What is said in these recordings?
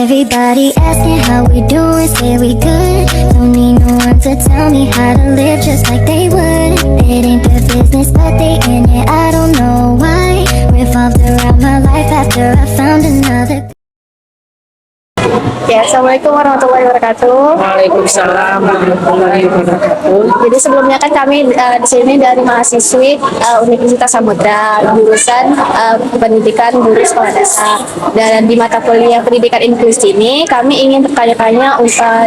Everybody asking how we doing, say we good. Don't need no one to tell me how to live just like they would. It ain't their business, but they in it, I don't know why. Revolved around my life after I found another. Ya, Assalamualaikum warahmatullahi wabarakatuh. Waalaikumsalam warahmatullahi wabarakatuh. Jadi sebelumnya kan kami di sini dari mahasiswi Universitas Samudra jurusan pendidikan guru sekolah dasar. Dan di mata kuliah pendidikan inklusi ini kami ingin bertanya-tanya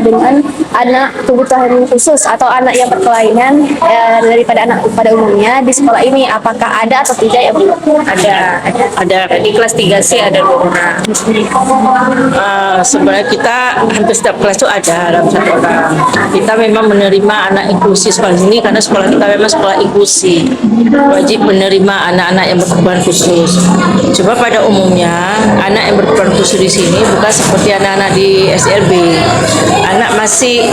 dengan anak kebutuhan khusus atau anak yang berkelainan daripada anak pada umumnya di sekolah ini, apakah ada atau tidak ya Bu? Ada di kelas 3C ada 2 orang. Sebenarnya kita hampir setiap kelas itu ada dalam 1 orang. Kita memang menerima anak inklusi sekolah ini karena sekolah kita memang sekolah inklusi, wajib menerima anak-anak yang berkebutuhan khusus. Coba pada umumnya anak yang berkebutuhan khusus di sini bukan seperti anak-anak di SLB. Anak masih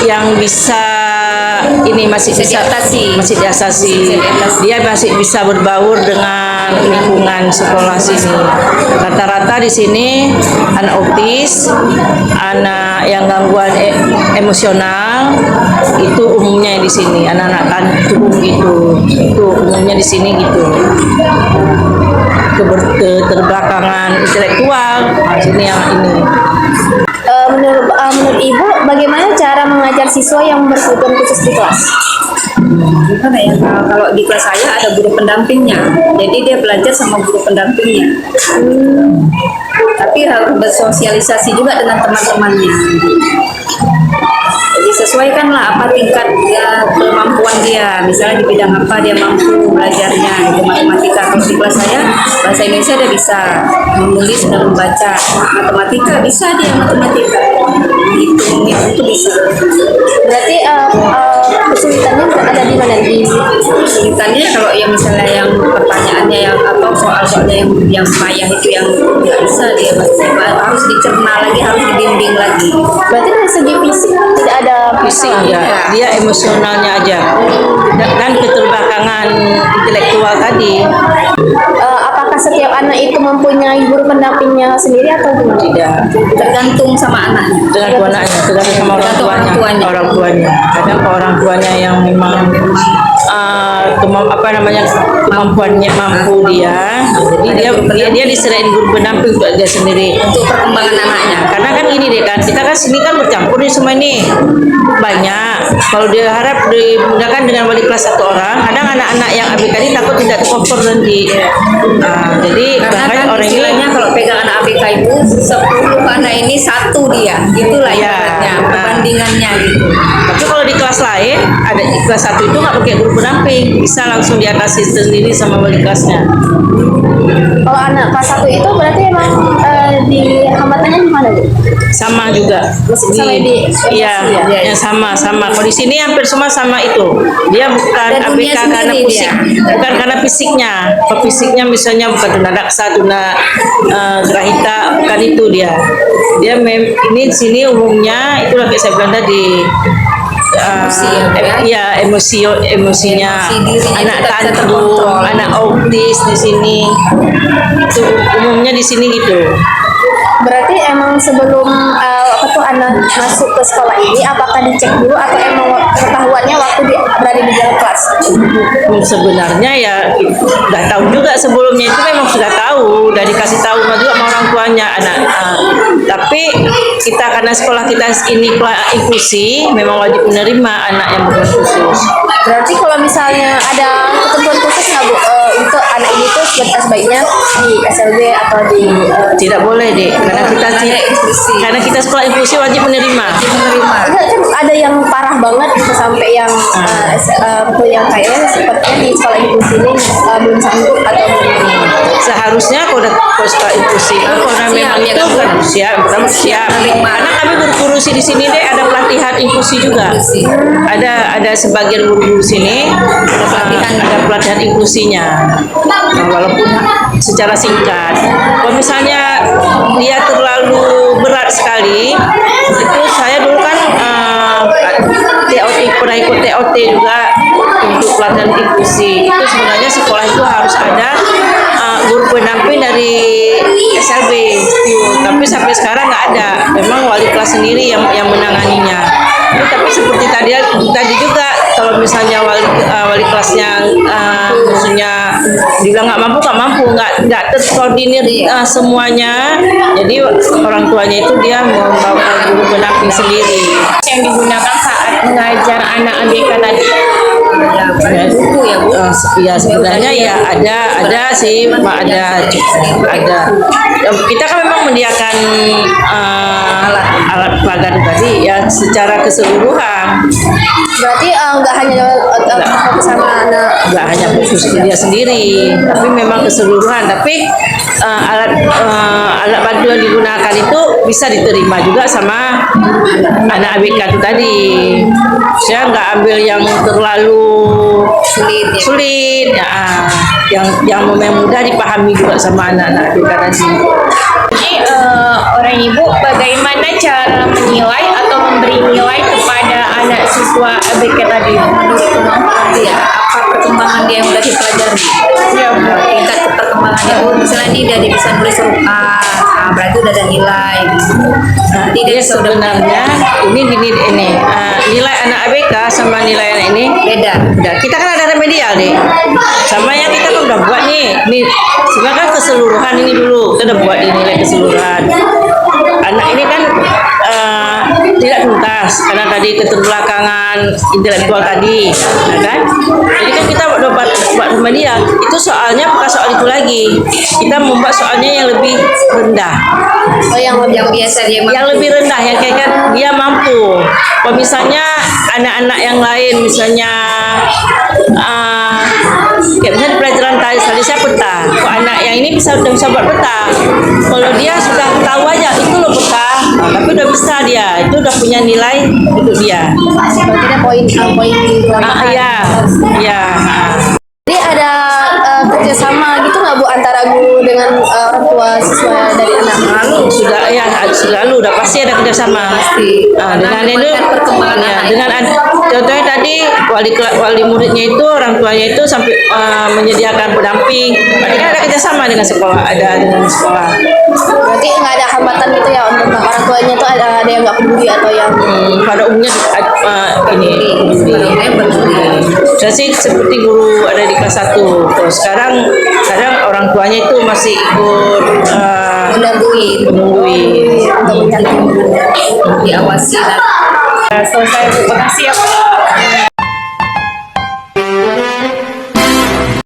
yang bisa ini masih diatasi. Dia masih bisa berbaur dengan lingkungan sekolah sini. Rata-rata di sini anak autis, anak yang gangguan emosional itu umumnya di sini. Anak-anak tantrum itu umumnya di sini gitu. Keterbelakangan intelektual sini yang ini. Menurut Ibu, bagaimana cara mengajar siswa yang berkebutuhan khusus di kelas? Gimana ya, kalau di kelas saya ada guru pendampingnya, jadi dia belajar sama guru pendampingnya. Tapi harus bersosialisasi juga dengan teman-temannya. Jadi sesuaikanlah apa tingkat kemampuan dia, misalnya di bidang apa dia mampu belajarnya. Itu matematika, kalau di kelas saya bahasa Indonesia dia bisa menulis dan membaca, matematika bisa dia matematika, hitung itu bisa. Berarti kesulitannya ada di mana? Kesulitannya kalau yang misalnya yang pertanyaannya yang atau soal-soalnya yang payah itu yang nggak bisa dia harus dicerna lagi, harus dibimbing lagi. Berarti dari segi fisik tidak ada Fisik ya, dia emosionalnya aja dan keterbelakangan intelektual tadi. Apakah setiap anak itu mempunyai guru pendampingnya sendiri atau gimana? Tidak, Tergantung sama anaknya. tergantung sama orang tuanya. Kadang orang tuanya yang memang kemampuannya mampu dia, jadi dia diserahin guru pendamping untuk dia sendiri Untuk perkembangan anaknya. karena kan gini deh kan, kita kan sini kan bercampur nih semua ini banyak. Kalau dia harap dimudahkan dengan wali kelas 1 orang, kadang anak-anak yang ABK ini takut tidak tercover nanti. Jadi Karena bahkan kan orang ini istilahnya kalau pegang anak ABK itu 10 anak ini 1 dia, gitulah Iya. ibaratnya perbandingannya gitu. tapi kalau di kelas lain ada di kelas 1 itu nggak pakai guru pendamping, bisa langsung diatasi sendiri sama wali kelasnya. Kalau anak kelas 1 itu berarti emang di hambatannya di mana, Bu? Sama juga Sama di iya ya? ya, sama kalau di sini hampir semua sama itu. Dia bukan Ada dunia ABK karena sendiri fisik, dia. bukan karena fisiknya. Kalau fisiknya misalnya bukan tunadaksa, grahita, bukan itu dia ini di sini umumnya itu lagi saya bilang tadi emosinya Emosi dirinya anak tidak bisa tantrum, terkontrol. anak autis di sini itu umumnya di sini gitu. Berarti emang sebelum anak masuk ke sekolah ini, apakah dicek dulu atau emang pengetahuannya waktu berada di dalam kelas? Sebenarnya ya udah tahu juga sebelumnya, itu memang sudah tahu, udah dikasih tahu juga sama orang tuanya anak. Tapi kita karena sekolah kita ini inklusi, memang wajib menerima anak yang berkebutuhan khusus. Berarti kalau misalnya ada ketentuan khusus nggak, Bu, untuk anak ini tuh sebaiknya di SLB atau di Tidak boleh deh, karena kita sekolah inklusi wajib menerima. Enggak, kan ada yang parah banget gitu sampai yang yang kayaknya sepertinya di sekolah inklusi ini belum sanggup atau Seharusnya kalau sekolah inklusi itu karena memang itu kan siap. Karena kami guru-guru di sini deh ada pelatihan inklusi juga. Ada sebagian guru sini ada pelatihan inklusinya. Nah, walaupun secara singkat. Kalau misalnya dia terlalu berat sekali, itu saya dulu kan pernah ikut TOT juga untuk pelatihan inklusi. Itu sebenarnya sekolah itu harus ada guru pendamping dari SLB, tapi sampai sampai sekarang nggak ada. Memang wali kelas sendiri yang menanganinya. Tapi seperti tadi juga, kalau misalnya wali kelasnya maksudnya dibilang nggak mampu, nggak terkoordinir semuanya. Jadi orang tuanya itu dia membawa guru pendamping sendiri. Yang digunakan saat mengajar anak ABK tadi. Ada buku ya Bu? Ya sebenarnya ya ada sih, ada. Kita kan memang menyediakan alat pelajaran tadi ya secara keseluruhan. Berarti nggak hanya fokus sama anak. Nggak hanya khusus dia sendiri, tapi memang keseluruhan. Tapi alat bantu yang digunakan itu bisa diterima juga sama anak ABK itu tadi. Saya nggak ambil yang terlalu sulit ya, yang mudah dipahami juga sama anak-anak ABK tadi. Jadi orang ibu bagaimana cara menilai atau memberi nilai kepada anak siswa ABK tadi? Menurut kemampuan dia, apa perkembangan dia yang sudah dipelajari? Ya, Tingkat perkembangannya, misalnya ini dari bisa nulis huruf A, berarti udah ada nilai. Nanti dia Sebenarnya ini nilai anak ABK sama nilai anak ini beda. Kita kan ada remedial nih, sama yang kita kan udah buat nih. Sebenarnya kan keseluruhan ini dulu kita udah buat di nilai keseluruhan. Anak ini kan tidak tuntas karena tadi keterbelakangan intelektual tadi, ya kan? Jadi kan kita buat remedial. Itu soalnya bukan soal itu lagi. Kita membuat soalnya yang lebih rendah. Oh, yang biasa dia Yang lebih rendah, yang kayak kan dia mampu. Kalau misalnya anak-anak yang lain, misalnya kayak misalnya pelajaran tadi saya peta. Kok anak yang ini bisa buat peta. Kalau dia sudah tahu aja itu loh peta, tapi udah bisa dia, itu udah punya nilai untuk dia. berarti ada poin Iya. Jadi ada kerjasama gitu nggak Bu antara guru dengan orang tua siswa dari anak? Selalu udah pasti ada kerjasama. Dengan itu dengan contohnya tadi wali muridnya itu orang tuanya itu sampai menyediakan pendamping. Berarti kan ada kerjasama dengan sekolah, dengan sekolah. Berarti nggak ada hambatan gitu ya untuk orang tuanya tuh ada yang nggak peduli atau yang Pada umumnya saya sih seperti guru ada di kelas 1. Terus sekarang kadang orang tuanya itu masih ikut menunggui diawasi. selesai. Terima kasih ya Bu.